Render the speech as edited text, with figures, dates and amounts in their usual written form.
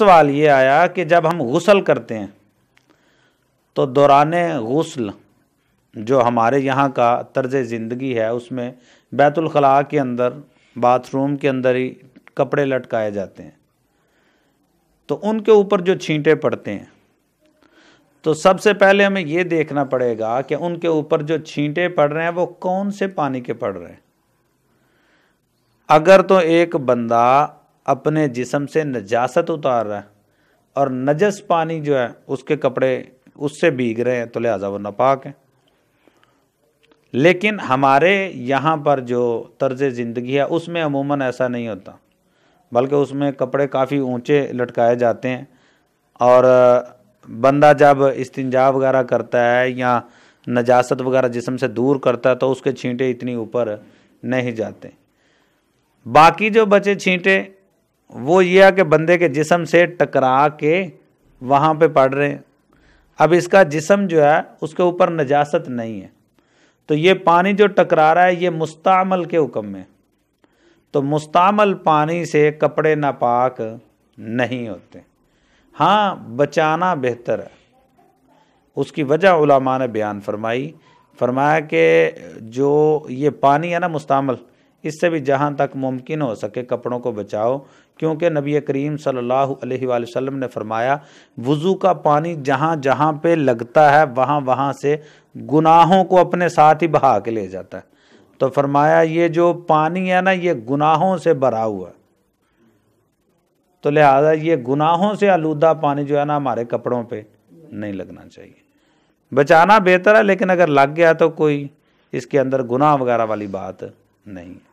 सवाल ये आया कि जब हम गुस्ल करते हैं तो दौराने गुस्ल जो हमारे यहाँ का तर्ज ज़िंदगी है उसमें बैतुल खला के अंदर बाथरूम के अंदर ही कपड़े लटकाए जाते हैं, तो उनके ऊपर जो छींटे पड़ते हैं तो सबसे पहले हमें ये देखना पड़ेगा कि उनके ऊपर जो छींटे पड़ रहे हैं वो कौन से पानी के पड़ रहे हैं। अगर तो एक बंदा अपने जिस्म से नजासत उतार रहा है और नजस पानी जो है उसके कपड़े उससे भीग रहे हैं तो लिहाजा वो नापाक है। लेकिन हमारे यहाँ पर जो तर्ज ज़िंदगी है उसमें अमूमन ऐसा नहीं होता, बल्कि उसमें कपड़े काफ़ी ऊंचे लटकाए जाते हैं और बंदा जब इस्तिंजा वगैरह करता है या नजासत वगैरह जिस्म से दूर करता है तो उसके छींटे इतनी ऊपर नहीं जाते। बाकी जो बचे छींटे वो ये है कि बंदे के जिस्म से टकरा के वहाँ पे पड़ रहे हैं। अब इसका जिस्म जो है उसके ऊपर नजासत नहीं है, तो ये पानी जो टकरा रहा है ये मुस्तामल के हुक्म में, तो मुस्तामल पानी से कपड़े नापाक नहीं होते। हाँ, बचाना बेहतर है। उसकी वजह उलमा ने बयान फरमाया कि जो ये पानी है ना मुस्तामल, इससे भी जहाँ तक मुमकिन हो सके कपड़ों को बचाओ, क्योंकि नबी करीम सल्लल्लाहु अलैहि वसल्लम ने फरमाया वज़ू का पानी जहाँ जहाँ पे लगता है वहाँ वहाँ से गुनाहों को अपने साथ ही बहा के ले जाता है। तो फरमाया ये जो पानी है ना ये गुनाहों से भरा हुआ है, तो लिहाजा ये गुनाहों से आलूदा पानी जो है ना हमारे कपड़ों पे नहीं लगना चाहिए। बचाना बेहतर है, लेकिन अगर लग गया तो कोई इसके अंदर गुनाह वगैरह वाली बात नहीं है।